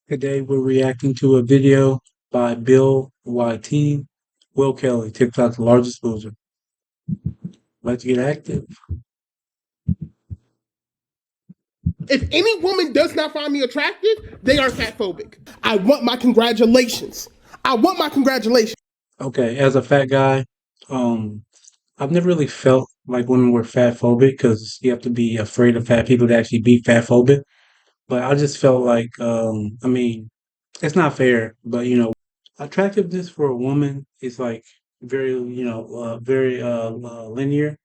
Today we're reacting to a video by Bill YT, Will Kelly, TikTok's largest loser. Let's get active. If any woman does not find me attractive, they are fatphobic. I want my congratulations. I want my congratulations. Okay, as a fat guy, I've never really felt like women were fat phobic because you have to be afraid of fat people to actually be fat phobic. But I just felt like, it's not fair, but attractiveness for a woman is like very, very linear,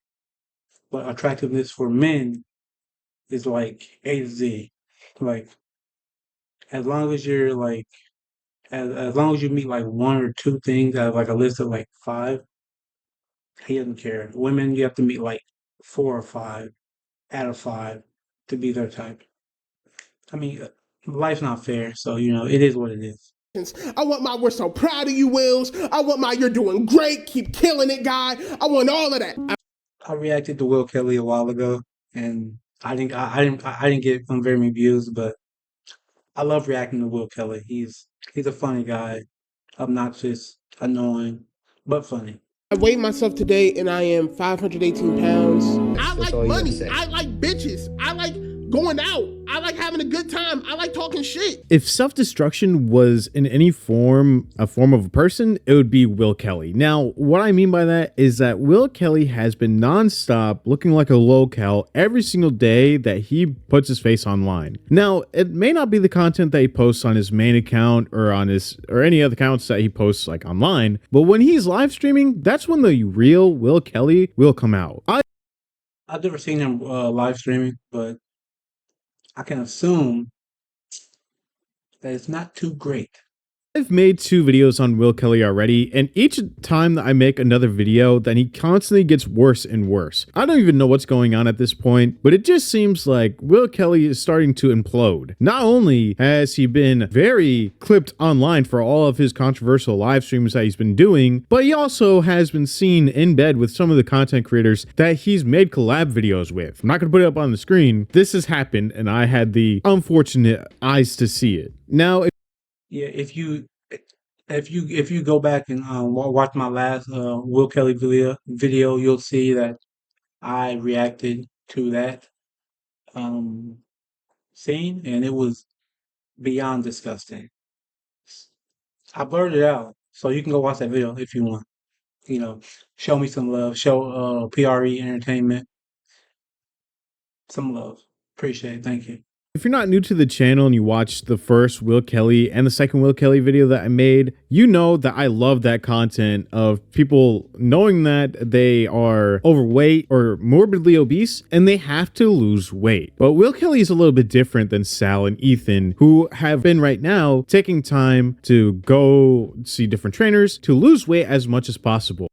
but attractiveness for men is like A to Z. Like as long as you're like as long as you meet like one or two things out of like a list of like five, he doesn't care. Women, you have to meet like four or five out of five to be their type. I mean, life's not fair, so it is what it is. I want my we're so proud of you, Wills. I want my you're doing great, keep killing it, guy. I want all of that. I reacted to Will Kelly a while ago, and I didn't get very many views, but I love reacting to Will Kelly. He's a funny guy, obnoxious, annoying, but funny. I weighed myself today and I am 518 pounds. I like money. I like bitches. I like going out. I like having a good time. I like talking shit. If self-destruction was in any form a form of a person, it would be Will Kelly. Now, what I mean by that is that Will Kelly has been nonstop looking like a lol-cal every single day that he puts his face online. Now, it may not be the content that he posts on his main account or on his or any other accounts that he posts like online, but when he's live streaming, that's when the real Will Kelly will come out. I've never seen him live streaming, but I can assume that it's not too great. I've made 2 videos on Will Kelly already, and each time that I make another video, then he constantly gets worse and worse. I don't even know what's going on at this point, but it just seems like Will Kelly is starting to implode. Not only has he been very clipped online for all of his controversial live streams that he's been doing, but he also has been seen in bed with some of the content creators that he's made collab videos with. I'm not going to put it up on the screen. This has happened, and I had the unfortunate eyes to see it. Now, Yeah, if you go back and watch my last Will Kelly video, you'll see that I reacted to that scene, and it was beyond disgusting. I blurred it out, so you can go watch that video if you want. Show me some love. Show PRE Entertainment some love. Appreciate it. Thank you. if you're not new to the channel and you watched the first Will Kelly and the second Will Kelly video that I made, you know that I love that content of people knowing that they are overweight or morbidly obese and they have to lose weight. But Will Kelly is a little bit different than Sal and Ethan, who have been right now taking time to go see different trainers to lose weight as much as possible.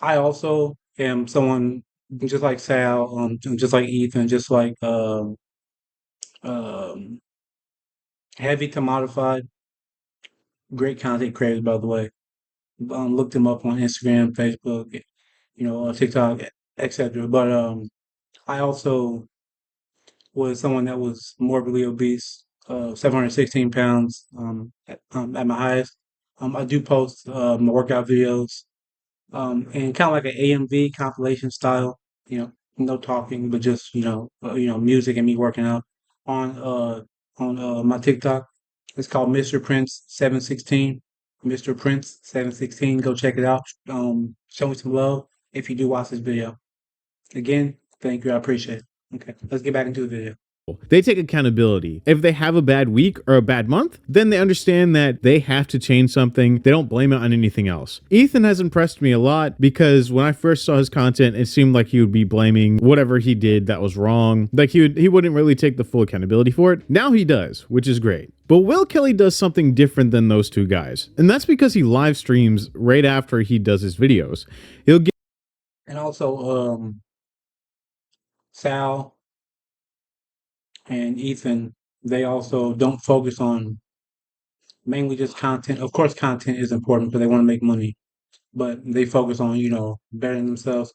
I also am someone just like Sal, just like Ethan, just like um, heavy to modified. Great content creators, by the way. Looked them up on Instagram, Facebook, TikTok, etc. But I also was someone that was morbidly obese, 716 pounds at my highest. I do post my workout videos and kind of like an AMV compilation style, no talking, but just music and me working out on my TikTok. It's called Mr. Prince 716. Mr. Prince 716. Go check it out. Show me some love if you do watch this video. Again, thank you. I appreciate it. Okay, let's get back into the video. They take accountability. If they have a bad week or a bad month, then they understand that they have to change something. They don't blame it on anything else. Ethan has impressed me a lot because when I first saw his content, it seemed like he would be blaming whatever he did that was wrong. Like he wouldn't really take the full accountability for it. Now he does, which is great. But Will Kelly does something different than those two guys. And that's because he live streams right after he does his videos. He'll get And also, Sal and Ethan, they also don't focus on mainly just content. Of course, content is important because they want to make money, but they focus on, bettering themselves.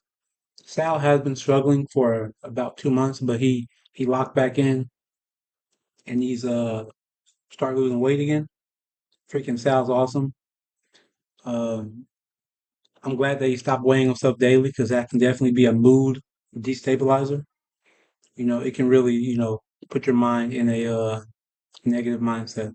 Sal has been struggling for about 2 months, but he locked back in and start losing weight again. Freaking sounds awesome. Um, I'm glad that he stopped weighing himself daily because that can definitely be a mood destabilizer. It can really, put your mind in a negative mindset.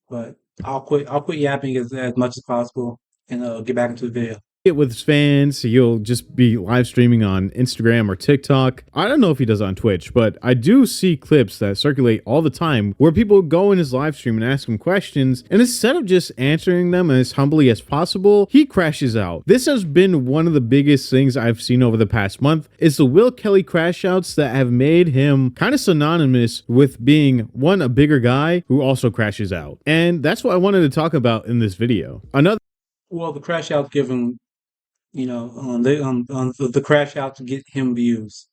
But I'll quit yapping as much as possible and get back into the video. It with his fans. He'll just be live streaming on Instagram or TikTok. I don't know if he does it on Twitch, but I do see clips that circulate all the time where people go in his live stream and ask him questions, and instead of just answering them as humbly as possible, he crashes out. This has been one of the biggest things I've seen over the past month is the Will Kelly crash outs that have made him kind of synonymous with being one, a bigger guy who also crashes out. And that's what I wanted to talk about in this video. Well, the crash outs give him, the crash out to get him views.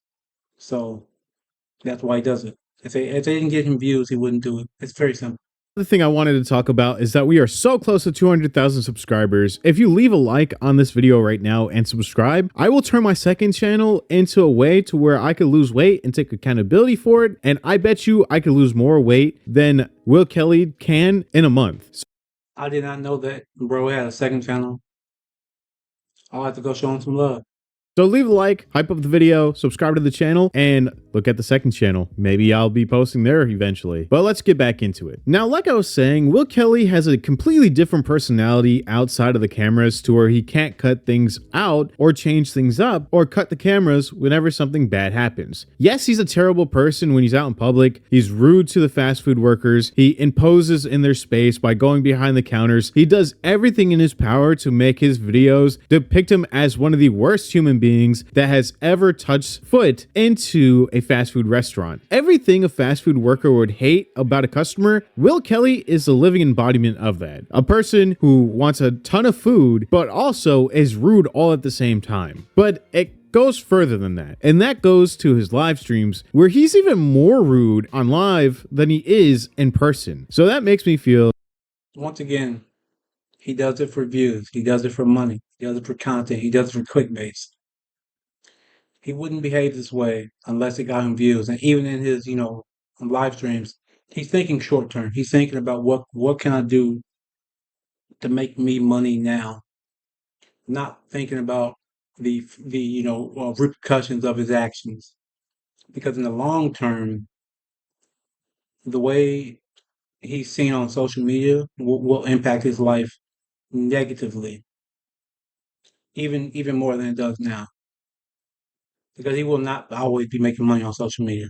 So that's why he does it. If they didn't get him views, he wouldn't do it. It's very simple. The thing I wanted to talk about is that we are so close to 200,000 subscribers. If you leave a like on this video right now and subscribe, I will turn my second channel into a way to where I could lose weight and take accountability for it. And I bet you I could lose more weight than Will Kelly can in a month. I did not know that bro had a second channel. I'll have to go show him some love. So leave a like, hype up the video, subscribe to the channel, and look at the second channel. Maybe I'll be posting there eventually. But let's get back into it. Now, like I was saying, Will Kelly has a completely different personality outside of the cameras to where he can't cut things out or change things up or cut the cameras whenever something bad happens. Yes, he's a terrible person when he's out in public. He's rude to the fast food workers. He imposes in their space by going behind the counters. He does everything in his power to make his videos depict him as one of the worst human beings that has ever touched foot into a fast food restaurant. Everything a fast food worker would hate about a customer, Will Kelly is the living embodiment of that. A person who wants a ton of food, but also is rude all at the same time. But it goes further than that. And that goes to his live streams where he's even more rude on live than he is in person. So that makes me feel, once again, he does it for views. He does it for money. He does it for content. He does it for clickbait. He wouldn't behave this way unless it got him views. And even in his, live streams, he's thinking short term. He's thinking about what can I do to make me money now, not thinking about the repercussions of his actions. Because in the long term, the way he's seen on social media will impact his life negatively, even more than it does now. Because he will not always be making money on social media.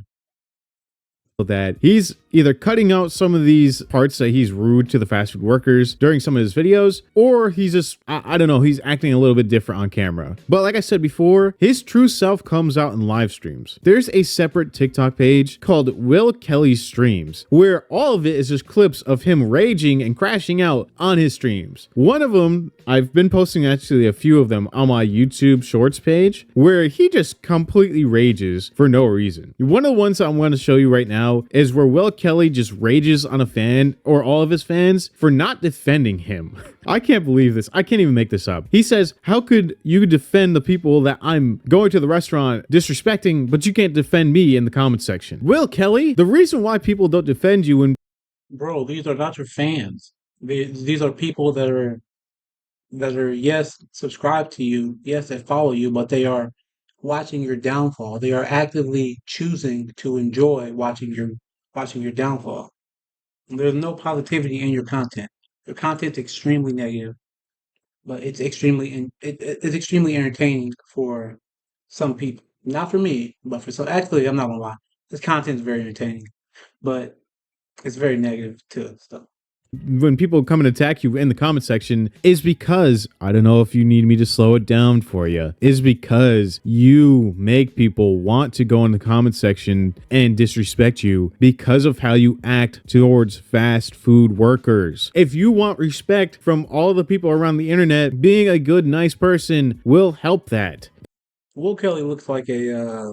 that he's either cutting out some of these parts that he's rude to the fast food workers during some of his videos, or he's just, I don't know, he's acting a little bit different on camera. But like I said before, his true self comes out in live streams. There's a separate TikTok page called Will Kelly Streams, where all of it is just clips of him raging and crashing out on his streams. One of them, I've been posting actually a few of them on my YouTube Shorts page, where he just completely rages for no reason. One of the ones I'm going to show you right now is where Will Kelly just rages on a fan or all of his fans for not defending him. I can't believe this. I can't even make this up. He says, how could you defend the people that I'm going to the restaurant disrespecting, but you can't defend me in the comment section? Will Kelly, the reason why people don't defend you and bro, these are not your fans. These are people that are yes, subscribed to you, yes, they follow you, but they are watching your downfall. They are actively choosing to enjoy watching your downfall. There's no positivity in your content. Your content's extremely negative, but it's extremely entertaining for some people. Not for me, but for some. Actually, I'm not gonna lie. This content's very entertaining, but it's very negative too. So when people come and attack you in the comment section is because, I don't know if you need me to slow it down for you, is because you make people want to go in the comment section and disrespect you because of how you act towards fast food workers. If you want respect from all the people around the internet, being a good, nice person will help that. Will Kelly looks like a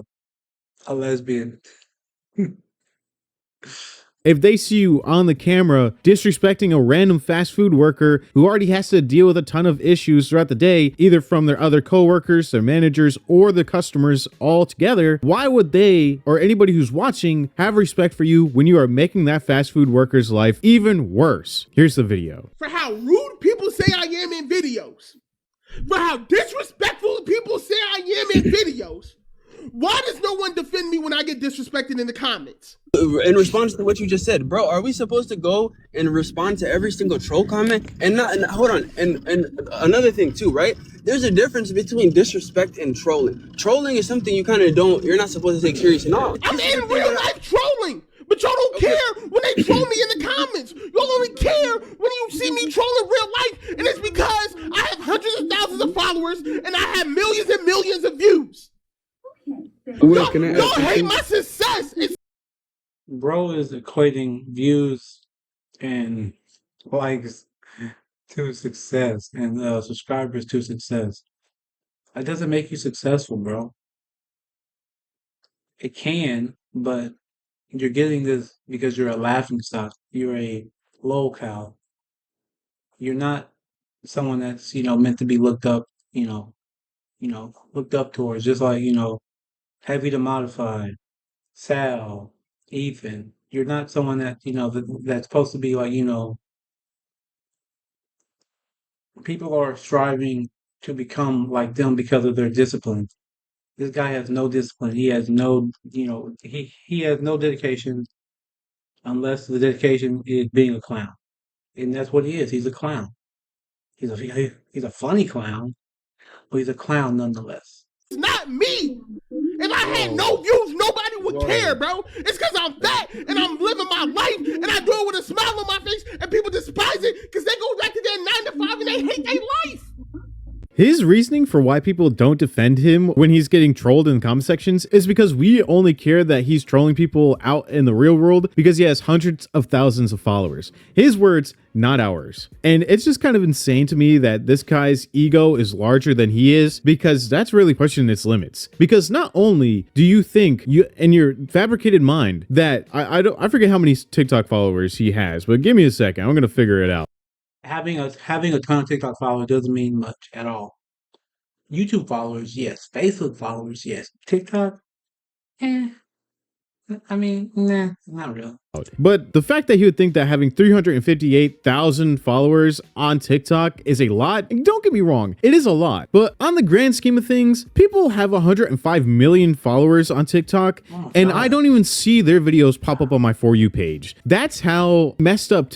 lesbian. If they see you on the camera disrespecting a random fast food worker who already has to deal with a ton of issues throughout the day, either from their other coworkers, their managers, or the customers all together, why would they or anybody who's watching have respect for you when you are making that fast food worker's life even worse? Here's the video. For how rude people say I am in videos. For how disrespectful people say I am in videos. Why does no one defend me when I get disrespected in the comments? In response to what you just said, bro, are we supposed to go and respond to every single troll comment and not? And hold on, and another thing too, right? There's a difference between disrespect and trolling. Trolling is something you kind of don't. You're not supposed to take seriously. No, I'm in real life trolling, but y'all don't care when they troll me in the comments. Y'all only care when you see me troll in real life, and it's because I have hundreds of thousands of followers and I have millions and millions of views. Will, can I Y'all ask you hate something? my success. Bro is equating views and likes to success and subscribers to success. That doesn't make you successful, bro. It can, but you're getting this because you're a laughing stock. You're a lolcow. You're not someone that's, meant to be looked up, looked up towards, just like, Heavy to Modified, Sal, Ethan. You're not someone that, that's supposed to be like, people are striving to become like them because of their discipline. This guy has no discipline. He has no, he has no dedication unless the dedication is being a clown. And that's what he is. He's a clown. He's a funny clown, but he's a clown nonetheless. It's not me. If I had no views, nobody would care, bro. It's because I'm fat and I'm living my life and I do it with a smile on my face and people despise it because they go back to their 9 to 5 and they hate their life. His reasoning for why people don't defend him when he's getting trolled in the comment sections is because we only care that he's trolling people out in the real world because he has hundreds of thousands of followers. His words, not ours. And it's just kind of insane to me that this guy's ego is larger than he is, because that's really pushing its limits. Because not only do you think you in your fabricated mind that I forget how many TikTok followers he has, but give me a second, I'm gonna figure it out. Having a ton of TikTok followers doesn't mean much at all. YouTube followers, yes. Facebook followers, yes. TikTok, nah, not real. But the fact that he would think that having 358,000 followers on TikTok is a lot, and don't get me wrong, it is a lot. But on the grand scheme of things, people have 105 million followers on TikTok, and I don't even see their videos pop up on my For You page. That's how messed up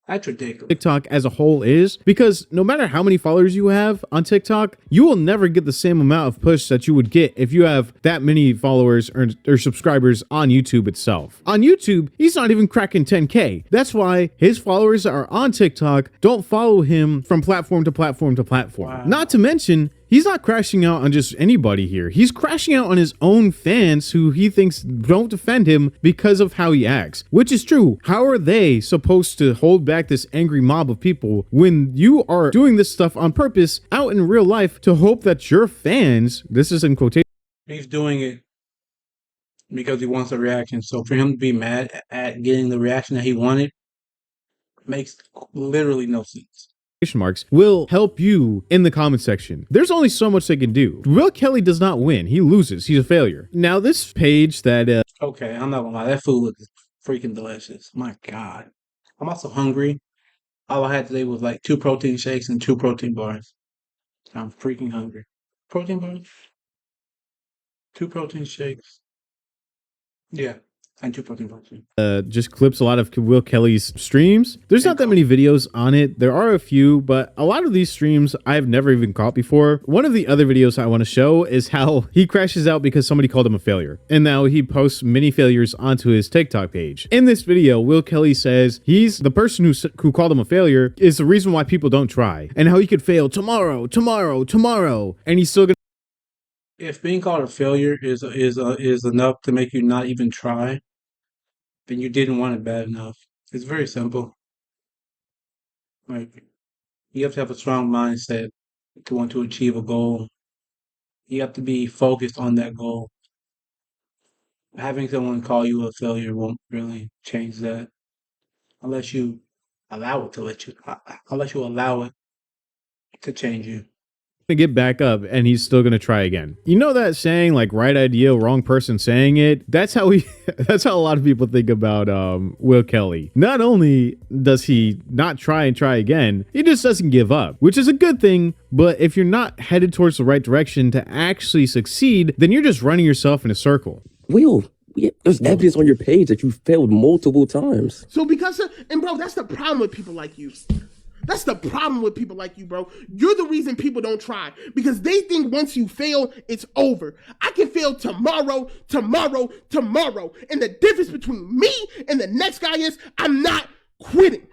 That's ridiculous. TikTok as a whole is, because no matter how many followers you have on TikTok, you will never get the same amount of push that you would get if you have that many followers or subscribers on YouTube itself. On YouTube, he's not even cracking 10K. That's why his followers that are on TikTok don't follow him from platform to platform to platform. Wow. Not to mention, he's not crashing out on just anybody here. He's crashing out on his own fans who he thinks don't defend him because of how he acts, which is true. How are they supposed to hold back this angry mob of people when you are doing this stuff on purpose out in real life to hope that your fans, this is in quotation, He's doing it because he wants a reaction. So for him to be mad at getting the reaction that he wanted makes literally no sense. marks, will help you in the comment section. There's only so much they can do. Will Kelly does not win. He loses. He's a failure. Now this page that Okay, I'm not gonna lie. That food looks freaking delicious. My God. I'm also hungry. All I had today was like 2 protein shakes and 2 protein bars. I'm freaking hungry. Protein bars? 2 protein shakes. Yeah, and 2 protein bars. just clips a lot of Will Kelly's streams. There's not that many videos on it. There are a few, but a lot of these streams I've never even caught before. One of the other videos I want to show is how he crashes out because somebody called him a failure. And now he posts many failures onto his TikTok page. In this video, Will Kelly says he's the person who called him a failure is the reason why people don't try, and how he could fail tomorrow, and he's still gonna. If being called a failure is enough to make you not even try, then you didn't want it bad enough. It's very simple. Like, you have to have a strong mindset to want to achieve a goal. You have to be focused on that goal. Having someone call you a failure won't really change that. unless you allow it to unless you allow it to change you. To get back up, and he's still gonna try again. You know that saying, like, right idea, wrong person saying it? That's how that's how a lot of people think about Will Kelly. Not only does he not try and try again, he just doesn't give up, which is a good thing. But if you're not headed towards the right direction to actually succeed, then you're just running yourself in a circle. Will, there's evidence on your page that you failed multiple times. So and bro, that's the problem with people like you. That's the problem with people like you, bro. You're the reason people don't try, because they think once you fail, it's over. I can fail tomorrow. And the difference between me and the next guy is I'm not quitting.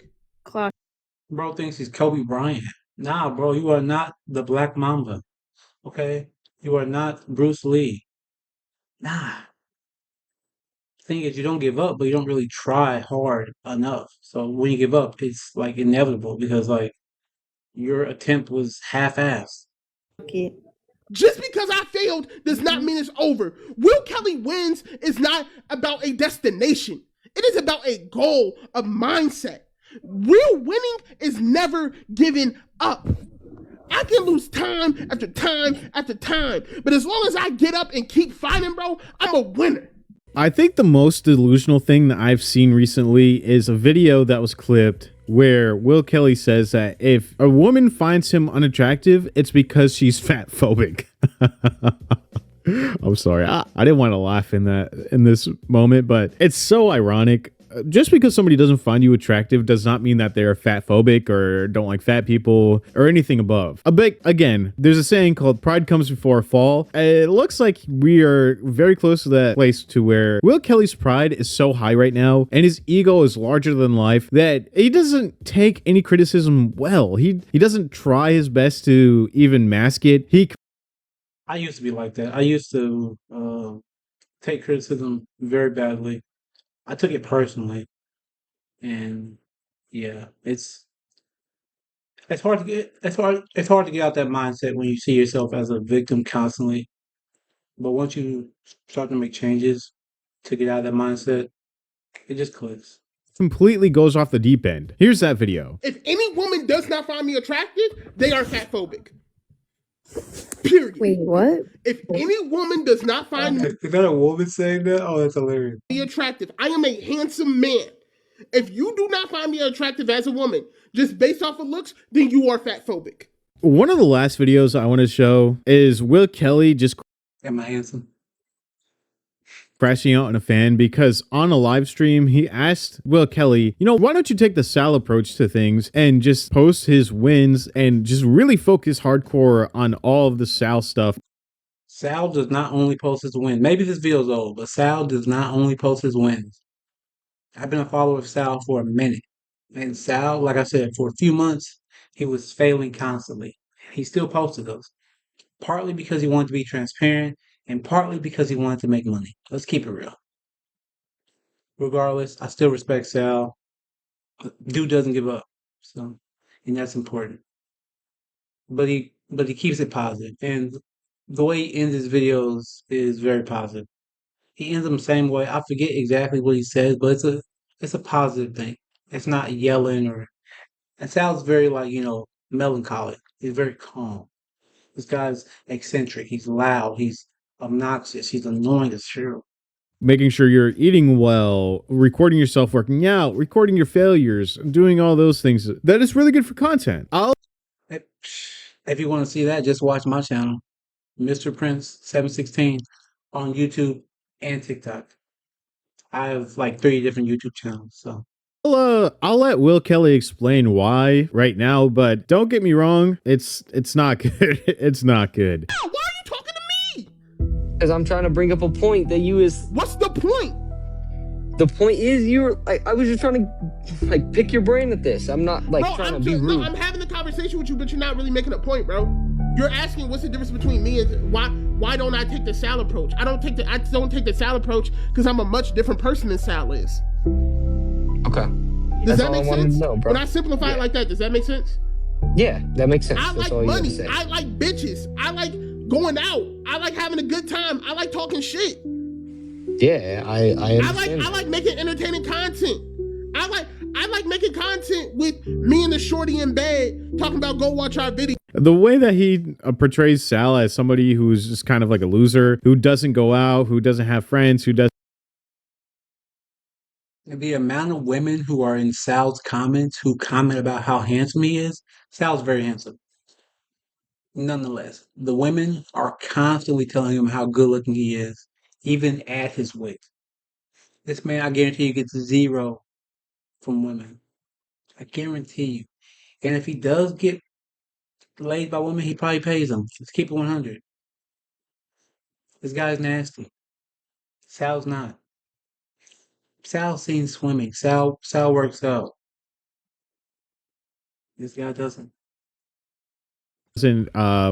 Bro thinks he's Kobe Bryant. Nah, bro, you are not the Black Mamba. Okay? You are not Bruce Lee. Nah. Thing is, you don't give up, but you don't really try hard enough. So when you give up, it's like inevitable because like your attempt was half-assed. Just because I failed does not mean it's over. Will Kelly wins is not about a destination. It is about a goal, a mindset. Real winning is never giving up. I can lose time after time after time, but as long as I get up and keep fighting, bro, I'm a winner. I think the most delusional thing that I've seen recently is a video that was clipped where Will Kelly says that if a woman finds him unattractive, it's because she's fat phobic. I'm sorry. I didn't want to laugh in this moment, but it's so ironic. Just because somebody doesn't find you attractive does not mean that they're fat phobic or don't like fat people or anything above. Again, there's a saying called pride comes before a fall. It looks like we are very close to that place to where Will Kelly's pride is so high right now and his ego is larger than life that he doesn't take any criticism well. He doesn't try his best to even mask it. I used to be like that. I used to take criticism very badly. I took it personally, and yeah, it's hard to get out that mindset when you see yourself as a victim constantly. But once you start to make changes to get out of that mindset, it just clicks. Completely goes off the deep end. Here's that video. If any woman does not find me attractive, they are fat phobic. Period. Wait, what? If any woman does not find me Is that a woman saying that? Oh, that's hilarious. attractive, I am a handsome man. If you do not find me attractive as a woman, just based off of looks, then you are fat phobic. One of the last videos I want to show is Will Kelly just Am I handsome? crashing out on a fan because on a live stream, he asked Will Kelly, why don't you take the Sal approach to things and just post his wins and just really focus hardcore on all of the Sal stuff. Sal does not only post his wins. Maybe this video's old, but Sal does not only post his wins. I've been a follower of Sal for a minute. And Sal, like I said, for a few months, he was failing constantly. He still posted those. Partly because he wanted to be transparent, and partly because he wanted to make money. Let's keep it real. Regardless, I still respect Sal. Dude doesn't give up, so, and that's important. But he keeps it positive, and the way he ends his videos is very positive. He ends them the same way. I forget exactly what he says, but it's a positive thing. It's not yelling and Sal's very melancholic. He's very calm. This guy's eccentric. He's loud. He's obnoxious. He's annoying as shit. Making sure you're eating well, recording yourself working out, recording your failures, doing all those things. That is really good for content. If you want to see that, just watch my channel, Mr. Prince 716, on YouTube and TikTok. I have like 3 different YouTube channels, so. I'll let Will Kelly explain why right now, but don't get me wrong, it's not good. It's not good. Why are you talking to me? Because I'm trying to bring up a point that you is. What's the point? The point is I was just trying to pick your brain at this. I'm not trying to be rude. No, I'm having the conversation with you, but you're not really making a point, bro. You're asking what's the difference between me and why don't I take the Sal approach? I don't take the Sal approach because I'm a much different person than Sal is. Okay. Does that make sense? Know, bro. When I simplify it like that, does that make sense? Yeah, that makes sense. I That's like all money. You gotta say. I like bitches. I like going out. I like having a good time. I like talking shit. Yeah, I understand. I like making entertaining content. I I like making content with me and the shorty in bed talking about go watch our video. The way that he portrays Sal as somebody who's just kind of like a loser, who doesn't go out, who doesn't have friends, who doesn't. The amount of women who are in Sal's comments who comment about how handsome he is, Sal's very handsome. Nonetheless, the women are constantly telling him how good looking he is, even at his weight. This man, I guarantee you, gets 0 from women. I guarantee you. And if he does get laid by women, he probably pays them. Let's keep it 100. This guy's nasty. Sal's not. Sal's seen swimming. Sal works out. This guy doesn't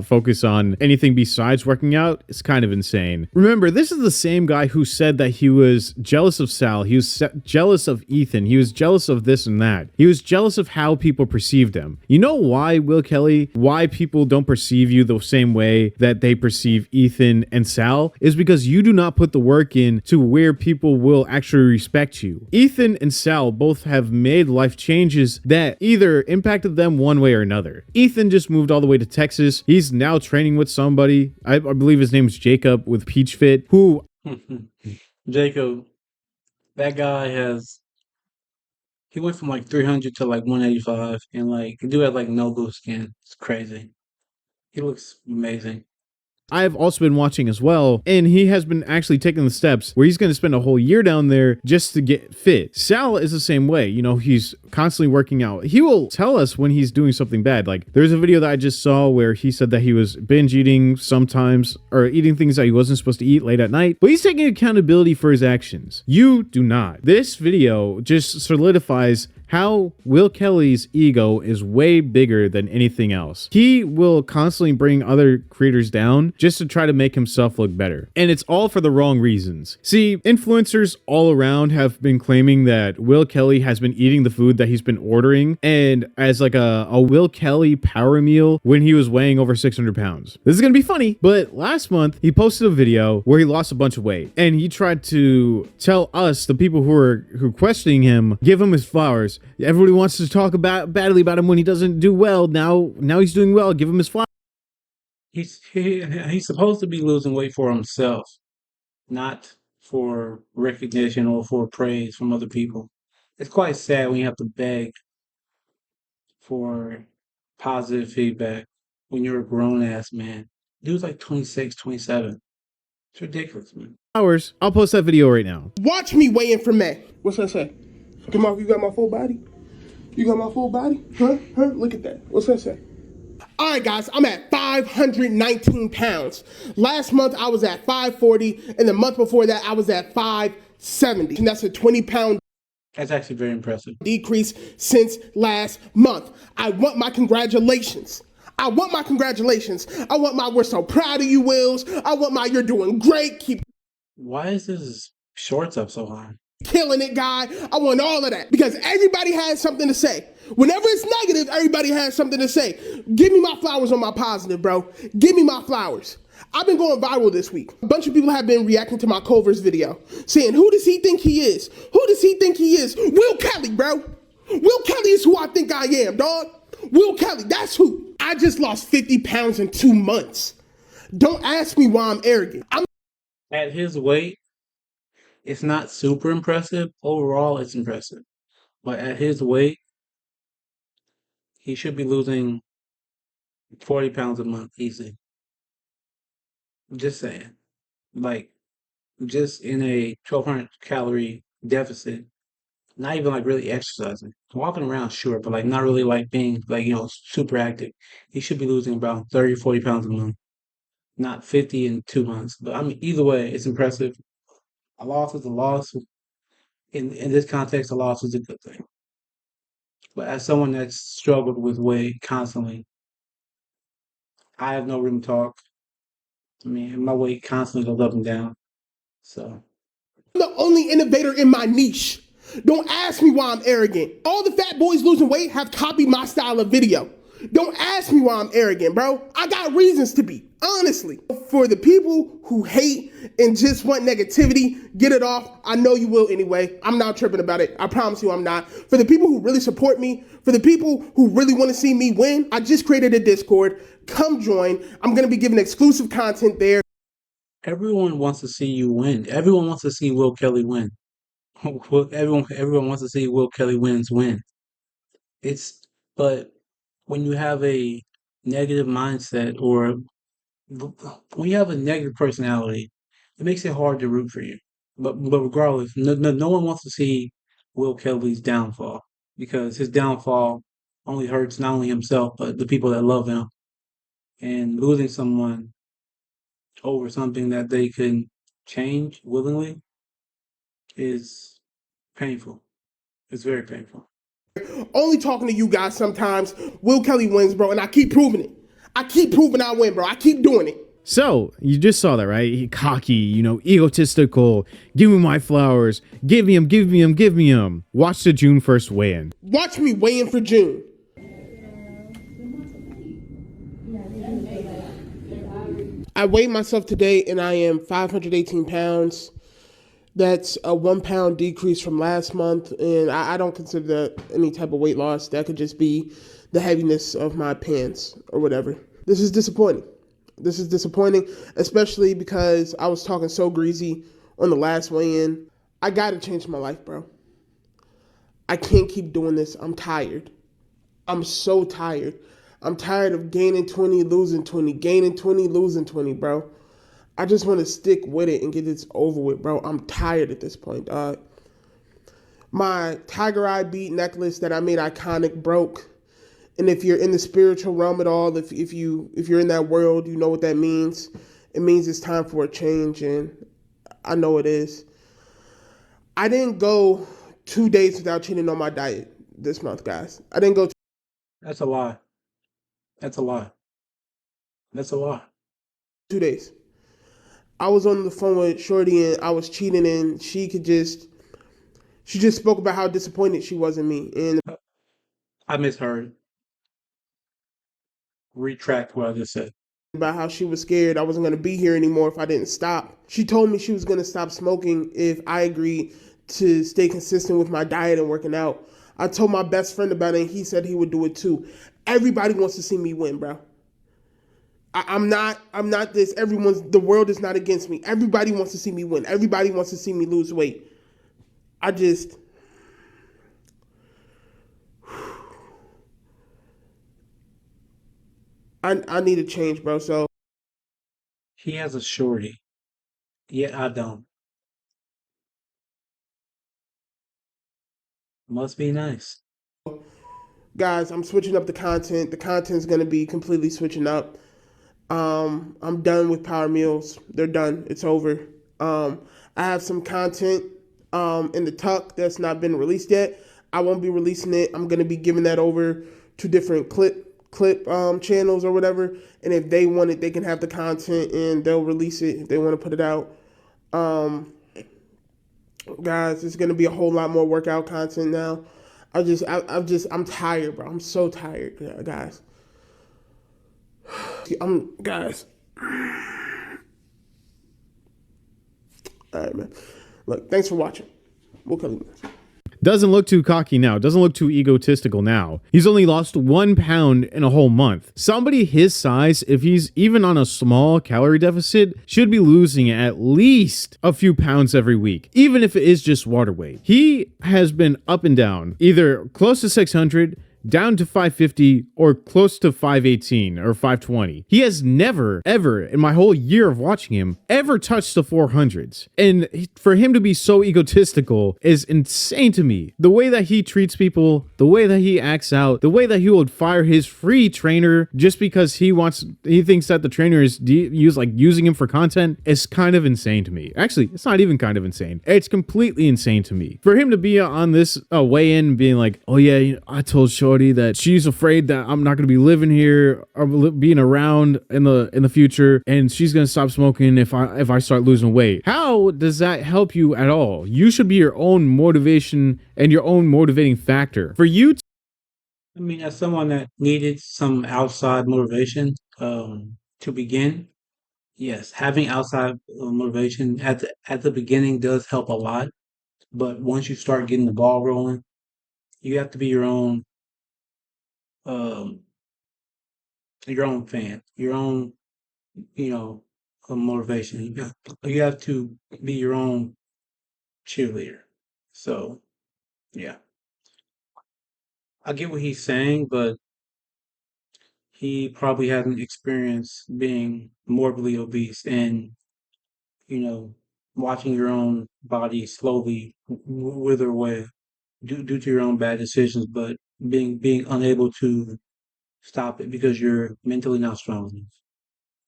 Focus on anything besides working out. It's kind of insane. Remember, this is the same guy who said that he was jealous of Sal. He was jealous of Ethan. He was jealous of this and that. He was jealous of how people perceived him. You know why, Will Kelly? Why people don't perceive you the same way that they perceive Ethan and Sal is because you do not put the work in to where people will actually respect you. Ethan and Sal both have made life changes that either impacted them one way or another. Ethan just moved all the way to Texas. He's now training with somebody. I believe his name's Jacob with Peach Fit, who Jacob, that guy he went from like 300 to like 185, and like the dude had like no blue skin. It's crazy. He looks amazing. I've also been watching as well, and he has been actually taking the steps where he's going to spend a whole year down there just to get fit. Sal is the same way. You know, he's constantly working out. He will tell us when he's doing something bad. Like, there's a video that I just saw where he said that he was binge eating sometimes, or eating things that he wasn't supposed to eat late at night, but he's taking accountability for his actions. You do not. This video just solidifies how Will Kelly's ego is way bigger than anything else. He will constantly bring other creators down just to try to make himself look better. And it's all for the wrong reasons. See, influencers all around have been claiming that Will Kelly has been eating the food that he's been ordering and as like a Will Kelly power meal when he was weighing over 600 pounds. This is gonna be funny, but last month he posted a video where he lost a bunch of weight and he tried to tell us, the people who questioning him, give him his flowers. Everybody wants to talk badly about him when he doesn't do well. Now he's doing well. Give him his flowers. He's supposed to be losing weight for himself, not for recognition or for praise from other people. It's quite sad when you have to beg for positive feedback when you're a grown ass man. Dude's like 26, 27. It's ridiculous, man. I'll post that video right now. Watch me weigh in for May. What's that say? Come on, you got my full body? You got my full body? Huh? Look at that. What's that say? All right, guys, I'm at 519 pounds. Last month, I was at 540, and the month before that, I was at 570. And that's a 20-pound That's actually very impressive. decrease since last month. I want my congratulations. I want my we're so proud of you, Wills. I want my you're doing great. Keep Why is his shorts up so high? killing it, guy. I want all of that because everybody has something to say. Whenever it's negative, everybody has something to say. Give me my flowers on my positive, bro. Give me my flowers. I've been going viral this week. A bunch of people have been reacting to my Culver's video, saying, who does he think he is? Who does he think he is? Will Kelly, bro. Will Kelly is who I think I am, dog. Will Kelly, that's who. I just lost 50 pounds in 2 months. Don't ask me why I'm arrogant. At his weight, it's not super impressive. Overall, it's impressive. But at his weight, he should be losing 40 pounds a month easy. Just saying. Like, just in a 1,200 calorie deficit, not even like really exercising. Walking around, sure, but like not really like being like, super active. He should be losing about 30, 40 pounds a month. Not 50 in 2 months. But I mean, either way, it's impressive. A loss is a loss. In this context, a loss is a good thing. But as someone that's struggled with weight constantly, I have no room to talk. I mean, my weight constantly goes up and down. So I'm the only innovator in my niche. Don't ask me why I'm arrogant. All the fat boys losing weight have copied my style of video. Don't ask me why I'm arrogant, bro. I got reasons to be, honestly. For the people who hate and just want negativity, get it off. I know you will anyway. I'm not tripping about it. I promise you I'm not. For the people who really support me, for the people who really want to see me win, I just created a Discord. Come join. I'm going to be giving exclusive content there. Everyone wants to see you win. Everyone wants to see Will Kelly win. Everyone wants to see Will Kelly win. But when you have a negative mindset or when you have a negative personality, it makes it hard to root for you. But regardless, no one wants to see Will Kelly's downfall because his downfall only hurts not only himself but the people that love him. And losing someone over something that they can change willingly is painful. It's very painful. Only talking to you guys sometimes. Will Kelly wins, bro, and I keep proving it. I keep proving I win, bro. I keep doing it. So, you just saw that, right? He cocky, egotistical. Give me my flowers. Give me them. Watch the June 1st weigh-in. Watch me weigh in for June. I weighed myself today and I am 518 pounds. That's a 1 pound decrease from last month, and I don't consider that any type of weight loss. That could just be the heaviness of my pants or whatever. This is disappointing. Especially because I was talking so greasy on the last weigh-in. I gotta change my life, bro. I can't keep doing this. I'm tired. I'm so tired. I'm tired of gaining 20, losing 20, gaining 20, losing 20, bro. I just want to stick with it and get this over with, bro. I'm tired at this point, dog. My tiger eye bead necklace that I made iconic broke. And if you're in the spiritual realm at all, if you're in that world, you know what that means. It means it's time for a change, and I know it is. I didn't go 2 days without cheating on my diet this month, guys. I didn't go. That's a lie. That's a lie. 2 days. I was on the phone with Shorty and I was cheating, and she just spoke about how disappointed she was in me. And I misheard. Retract what I just said. About how she was scared I wasn't going to be here anymore if I didn't stop. She told me she was going to stop smoking if I agreed to stay consistent with my diet and working out. I told my best friend about it and he said he would do it too. Everybody wants to see me win, bro. I'm not this. The world is not against me. Everybody wants to see me win. Everybody wants to see me lose weight. I need a change, bro. So He has a shorty. Yeah, I don't. Must be nice. guys, I'm switching up the content. The content's gonna be completely switching up. I'm done with Power Meals. They're done. It's over. I have some content in the tuck that's not been released yet. I won't be releasing it. I'm gonna be giving that over to different clip channels or whatever. And if they want it, they can have the content and they'll release it if they want to put it out. Guys, it's gonna be a whole lot more workout content now. I'm tired, bro. I'm so tired, guys. Guys. All right, man. Look, thanks for watching. We'll come in. Doesn't look too cocky now. Doesn't look too egotistical now. He's only lost 1 pound in a whole month. Somebody his size, if he's even on a small calorie deficit, should be losing at least a few pounds every week, even if it is just water weight. He has been up and down, either close to 600, down to 550, or close to 518 or 520. He has never, ever, in my whole year of watching him, ever touched the 400s. And for him to be so egotistical is insane to me. The way that he treats people, the way that he acts out, the way that he would fire his free trainer just because he thinks that the trainer is using him for content is kind of insane to me. Actually, it's not even kind of insane. It's completely insane to me. For him to be on this weigh-in being like, oh yeah, I told Shorty that she's afraid that I'm not going to be living here or being around in the future, and she's going to stop smoking if I start losing weight. How does that help you at all? You should be your own motivation and your own motivating factor. For you I mean, as someone that needed some outside motivation to begin, yes, having outside motivation at the beginning does help a lot. But once you start getting the ball rolling, you have to be um, your own fan, your own, you know, motivation. You have to be your own cheerleader. So yeah, I get what he's saying, but he probably hasn't experienced being morbidly obese and, you know, watching your own body slowly wither away due to your own bad decisions, but being unable to stop it because you're mentally not strong enough.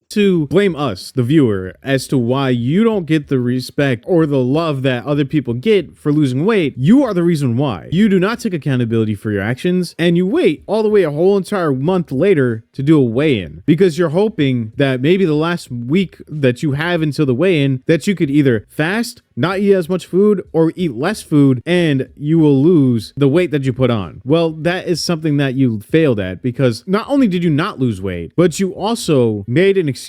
To blame us, the viewer, as to why you don't get the respect or the love that other people get for losing weight. You are the reason why. You do not take accountability for your actions, and you wait all the way a whole entire month later to do a weigh-in because you're hoping that maybe the last week that you have until the weigh-in that you could either fast, not eat as much food, or eat less food, and you will lose the weight that you put on. Well, that is something that you failed at because not only did you not lose weight, but you also made an excuse.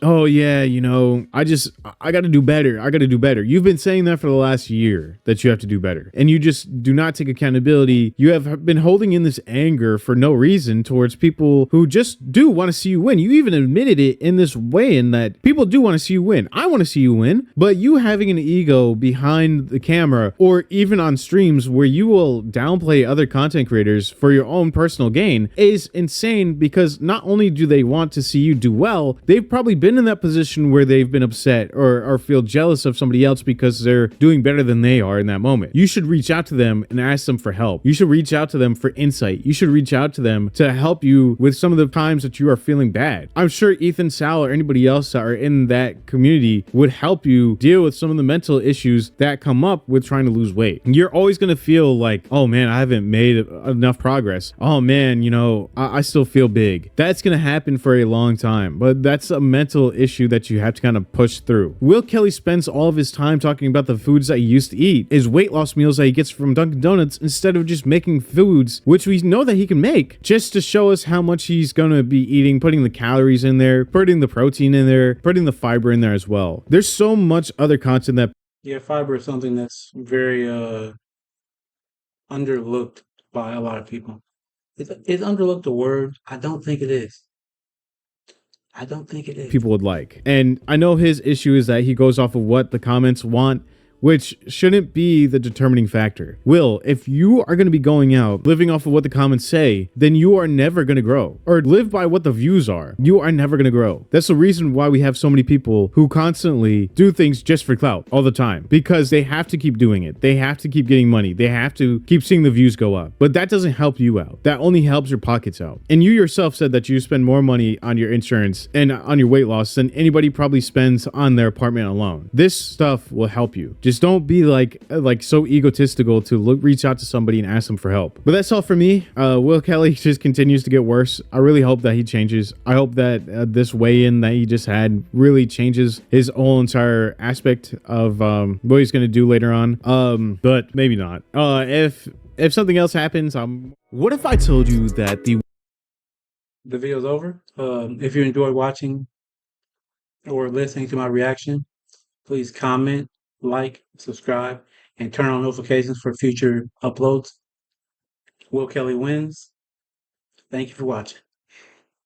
Oh yeah, I got to do better. I got to do better. You've been saying that for the last year that you have to do better, and you just do not take accountability. You have been holding in this anger for no reason towards people who just do want to see you win. You even admitted it in this weigh-in that people do want to see you win. I want to see you win, but you having an ego behind the camera or even on streams where you will downplay other content creators for your own personal gain is insane because not only do they want to see you do well, they've probably been in that position where they've been upset or feel jealous of somebody else because they're doing better than they are in that moment. You should reach out to them and ask them for help. You should reach out to them for insight. You should reach out to them to help you with some of the times that you are feeling bad. I'm sure Ethan, Sal, or anybody else that are in that community would help you deal with some of the mental issues that come up with trying to lose weight. You're always going to feel like, oh man, I haven't made enough progress. Oh man, I still feel big. That's going to happen for a long time, but that's a mental issue that you have to kind of push through. Will Kelly spends all of his time talking about the foods that he used to eat, his weight loss meals that he gets from Dunkin' Donuts, instead of just making foods, which we know that he can make, just to show us how much he's going to be eating, putting the calories in there, putting the protein in there, putting the fiber in there as well. There's so much other content that Yeah, fiber is something that's very underlooked by a lot of people. Is underlooked a word? I don't think it is. I don't think it is. people would like. And I know his issue is that he goes off of what the comments want, which shouldn't be the determining factor. Will, if you are going to be going out living off of what the comments say, then you are never going to grow. Or live by what the views are. You are never going to grow. That's the reason why we have so many people who constantly do things just for clout all the time, because they have to keep doing it. They have to keep getting money. They have to keep seeing the views go up. But that doesn't help you out. That only helps your pockets out. And you yourself said that you spend more money on your insurance and on your weight loss than anybody probably spends on their apartment alone. This stuff will help you. Just don't be like so egotistical to reach out to somebody and ask them for help. But that's all for me. Will Kelly just continues to get worse. I really hope that he changes. I hope that this weigh-in that he just had really changes his whole entire aspect of what he's going to do later on. But maybe not. If something else happens, what if I told you that The video's over. If you enjoyed watching or listening to my reaction, please comment, like, subscribe, and turn on notifications for future uploads. Will Kelly wins. Thank you for watching.